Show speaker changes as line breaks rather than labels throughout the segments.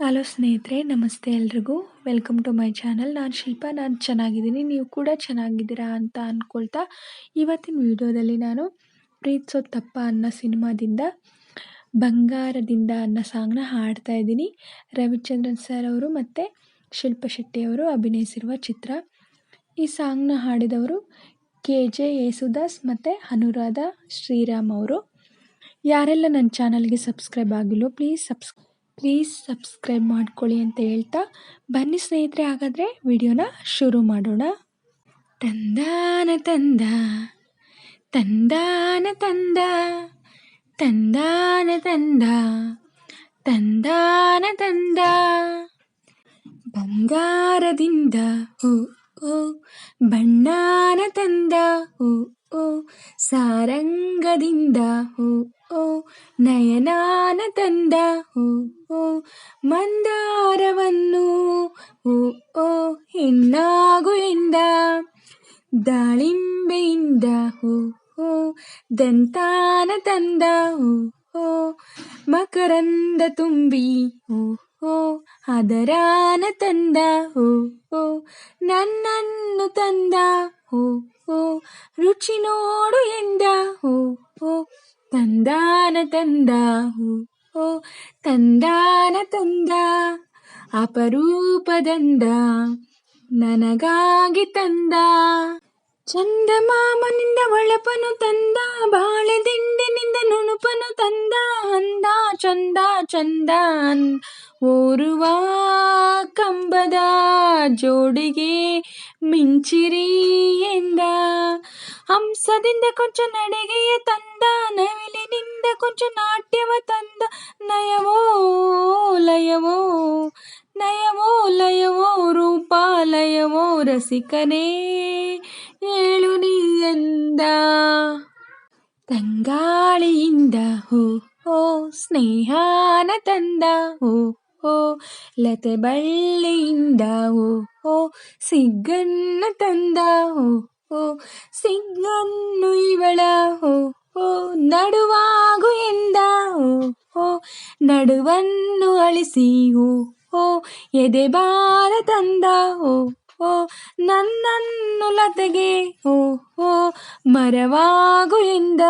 Hello ಸ್ನೇಹಿತರೆ, ನಮಸ್ತೆ ಎಲ್ರಿಗೂ. Welcome to my channel. ನಾನು ಶಿಲ್ಪಾ. ನಾನು ಚೆನ್ನಾಗಿದ್ದೀನಿ, ನೀವು ಕೂಡ ಚೆನ್ನಾಗಿದ್ದೀರಾ ಅಂತ ಅಂದ್ಕೊಳ್ತಾ, ಇವತ್ತಿನ ವಿಡಿಯೋದಲ್ಲಿ ನಾನು ಪ್ರೀತ್ಸೋದು ತಪ್ಪ ಅನ್ನೋ ಸಿನಿಮಾದಿಂದ ಬಂಗಾರದಿಂದ ಅನ್ನೋ ಸಾಂಗ್ನ ಹಾಡ್ತಾ ಇದ್ದೀನಿ. ರವಿಚಂದ್ರನ್ ಸರ್ ಅವರು ಮತ್ತು ಶಿಲ್ಪಾ ಶೆಟ್ಟಿ ಅವರು ಅಭಿನಯಿಸಿರುವ ಚಿತ್ರ. ಈ ಸಾಂಗ್ನ ಹಾಡಿದವರು KJ ಯೇಸುದಾಸ್ ಮತ್ತು ಅನುರಾಧ ಶ್ರೀರಾಮ್ ಅವರು. ಯಾರೆಲ್ಲ ನನ್ನ ಚಾನಲ್ಗೆ ಸಬ್ಸ್ಕ್ರೈಬ್ ಆಗಿಲ್ಲೋ ಪ್ಲೀಸ್ ಸಬ್ಸ್ಕ್ರೈಬ್ ಮಾಡ್ಕೊಳ್ಳಿ ಅಂತ ಹೇಳ್ತಾ, ಬನ್ನಿ ಸ್ನೇಹಿತರೆ, ಹಾಗಾದರೆ ವಿಡಿಯೋನ ಶುರು ಮಾಡೋಣ. ತಂದಾನ ತಂದ ತಂದಾನ ತಂದ ತಂದಾನ ತಂದ ತಂದಾನ ತಂದ ಬಂಗಾರದಿಂದ ಓ ಓ ಬಣ್ಣಾನ ತಂದ ಓ ಓ ಸಾರಂಗದಿಂದ ಓ ಓ ನಯನಾನ ತಂದ ಓ ಓ ಮಂದಾರವನ್ನು ಓ ಓ ಹೆಣ್ಣಾಗು ಎಂದ ದಾಳಿಂಬೆಯಿಂದ ಓ ಓ ದಂತಾನ ತಂದ ಓ ಓ ಮಕರಂದ ತುಂಬಿ ಓ ಓ ಅದರಾನ ತಂದ ಓ ಓ ನನ್ನನ್ನು ತಂದ ಓ ಓ ರುಚಿ ನೋಡು ಎಂದ ಓ ಓ ತಂದಾನ ತಂದ ಓ ಓ ತಂದಾನ ತಂದ ಅಪರೂಪದಂದ ನನಗಾಗಿ ತಂದ ಚಂದಮಾಮನಿಂದ ಒಳಪನು ತಂದ ಬಾಳೆದಿಂಡಿನಿಂದ ನುಣುಪನು ತಂದ ಅಂದ ಚಂದ ಚಂದ ಓರುವ ಕಂಬದ ಜೋಡಿಗೆ ಮಿಂಚಿರಿ ಎಂದ ಹಂಸದಿಂದ ಕೊಂಚ ನಡಿಗೆಯ ತಂದ ನವಿಲಿನಿಂದ ಕೊಂಚ ನಾಟ್ಯವ ತಂದ ನಯವೋ ಲಯವೋ ನಯವೋ ಲಯವೋ ರೂಪಾಲಯವೋ ರಸಿಕನೇ ಏಳು ನೀ ಎಂದ ತಂಗಾಳಿಯಿಂದ ಹೋ ಓ ಸ್ನೇಹಾನ ತಂದ ಓ ಓ ಲತೆ ಬಳ್ಳಿಯಿಂದ ಓ ಓ ಸಿಗ್ಗನ್ನು ತಂದ ಓ ಓ ಸಿಗ್ಗನ್ನು ಇವಳ ಓ ಓ ನಡುವಾಗು ಎಂದ ಓ ಓ ನಡುವನ್ನು ಅಳಿಸಿ ಓ ಓ ಎದೆ ಬಾರ ತಂದ ಓ ಓ ನನ್ನನ್ನು ಲತೆಗೆ ಓ ಓ ಮರವಾಗು ಎಂದ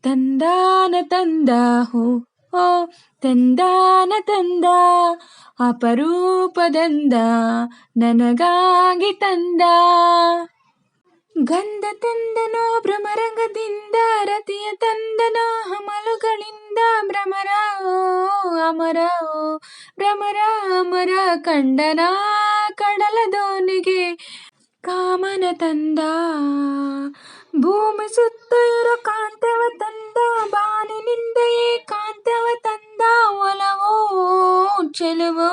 ತಂದಾನ ತಂದ ಓ ಓ ತಂದಾನ ತಂದ ಅಪರೂಪದಂದ ನನಗಾಗಿ ತಂದ ಗಂಧ ತಂದನೋ ಭ್ರಮರಂಗದಿಂದ ರತಿಯ ತಂದನೋ ಹಮಲುಗಳಿಂದ ಭ್ರಮರ ಓ ಅಮರ ಓ ಭ್ರಮರ ಅಮರ ಕಂಡನ ಕಡಲ ದೋಣಿಗೆ ಕಾಮನ ತಂದ ಭೂಮಿ ಸುತ್ತ ಇರೋ ಕಾಂತವ ತಂದ ಬಾನಿನಿಂದೆಯೇ ಕಾಂತವ ತಂದ ಒಲವೋ ಚೆಲುವೋ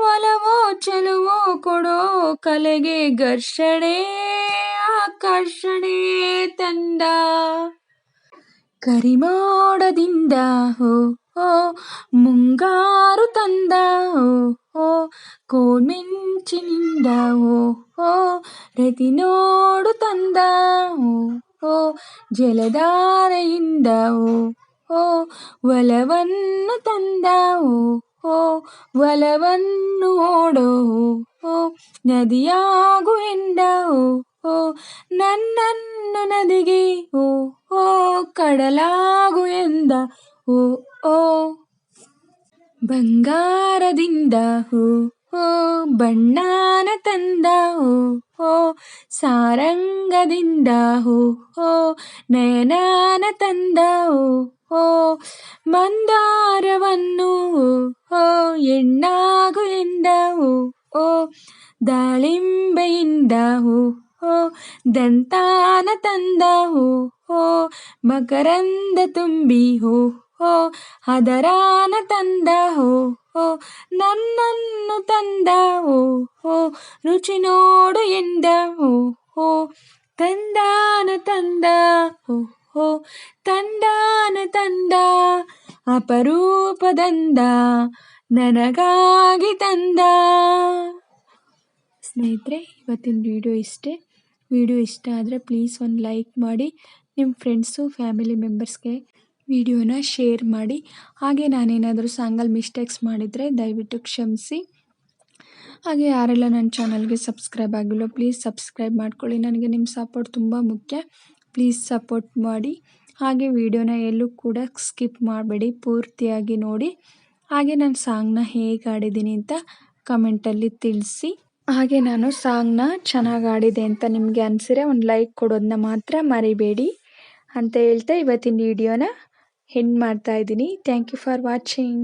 ಒಲವೋ ಚೆಲುವೋ ಕೊಡೋ ಕಲೆಗೆ ಘರ್ಷಣೆ ಆಕರ್ಷಣೆ ತಂದ ಕರಿಮೋಡದಿಂದ ಓ ಓ ಮುಂಗಾರು ತಂದ ಓ ಓ ಕೋಲ್ಮಿಂಚಿನಿಂದ ಓ ಓ ರತಿ ನೋಡು ತಂದ ಓ ಓ ಜಲಧಾರೆಯಿಂದ ಓ ಓ ಒಲವನ್ನು ತಂದ ಓ ಓ ಒಲವನ್ನು ಓಡೋ ಓ ನದಿಯಾಗು ಎಂದ ಓ ಓ ನನ್ನನ್ನು ನದಿಗೆ ಓ ಓ ಕಡಲಾಗು ಎಂದ ಓ ಓ ಬಂಗಾರದಿಂದ ಓ ಓ ಬಣ್ಣಾನ ತಂದ ಓ ಓ ಸಾರಂಗದಿಂದ ಓ ಓ ನಯನಾನ ತಂದ ಓ ಓ ಮಂದಾರವನ್ನು ಓ ಓ ಎಣ್ಣಾಗು ಎಂದ ಓ ಓ ದಾಳಿಂಬೆಯಿಂದ ಓ ಓ ದಂತಾನ ತಂದ ಓ ಓ ಮಕರಂದ ತುಂಬಿ ಓ ಓ ಅದರಾನ ತಂದ ಓ ಓ ನನ್ನನ್ನು ತಂದ ಓ ಓ ರುಚಿ ನೋಡು ಎಂದ ಓ ಓ ತಂದಾನ ತಂದ ಓ ಓ ತಂದಾನ ತಂದ ಅಪರೂಪದಂದ ನನಗಾಗಿ ತಂದ. ಸ್ನೇಹಿತರೆ, ಇವತ್ತಿನ ವಿಡಿಯೋ ಇಷ್ಟೇ. ವಿಡಿಯೋ ಇಷ್ಟ ಆದರೆ ಪ್ಲೀಸ್ ಒಂದು ಲೈಕ್ ಮಾಡಿ, ನಿಮ್ಮ ಫ್ರೆಂಡ್ಸು ಫ್ಯಾಮಿಲಿ ಮೆಂಬರ್ಸ್ಗೆ ವಿಡಿಯೋನ ಶೇರ್ ಮಾಡಿ. ಹಾಗೆ ನಾನೇನಾದರೂ ಸಾಂಗಲ್ಲಿ ಮಿಸ್ಟೇಕ್ಸ್ ಮಾಡಿದರೆ ದಯವಿಟ್ಟು ಕ್ಷಮಿಸಿ. ಹಾಗೆ ಯಾರೆಲ್ಲ ನನ್ನ ಚಾನಲ್ಗೆ ಸಬ್ಸ್ಕ್ರೈಬ್ ಆಗಿಲ್ಲೋ ಪ್ಲೀಸ್ ಸಬ್ಸ್ಕ್ರೈಬ್ ಮಾಡ್ಕೊಳ್ಳಿ. ನನಗೆ ನಿಮ್ಮ ಸಪೋರ್ಟ್ ತುಂಬ ಮುಖ್ಯ. ಪ್ಲೀಸ್ ಸಪೋರ್ಟ್ ಮಾಡಿ. ಹಾಗೆ ವಿಡಿಯೋನ ಎಲ್ಲೂ ಕೂಡ ಸ್ಕಿಪ್ ಮಾಡಬೇಡಿ, ಪೂರ್ತಿಯಾಗಿ ನೋಡಿ. ಹಾಗೆ ನಾನು ಸಾಂಗ್ನ ಹೇಗೆ ಆಡಿದ್ದೀನಿ ಅಂತ ಕಮೆಂಟಲ್ಲಿ ತಿಳಿಸಿ. ಹಾಗೆ ನಾನು ಸಾಂಗ್ನ ಚೆನ್ನಾಗಿ ಆಡಿದೆ ಅಂತ ನಿಮಗೆ ಅನಿಸಿದ್ರೆ ಒಂದು ಲೈಕ್ ಕೊಡೋದನ್ನ ಮಾತ್ರ ಮರಿಬೇಡಿ ಅಂತ ಹೇಳ್ತಾ ಇವತ್ತಿನ ವಿಡಿಯೋನ ಎಂಡ್ ಮಾಡ್ತಾ ಇದ್ದೀನಿ. Thank you for watching.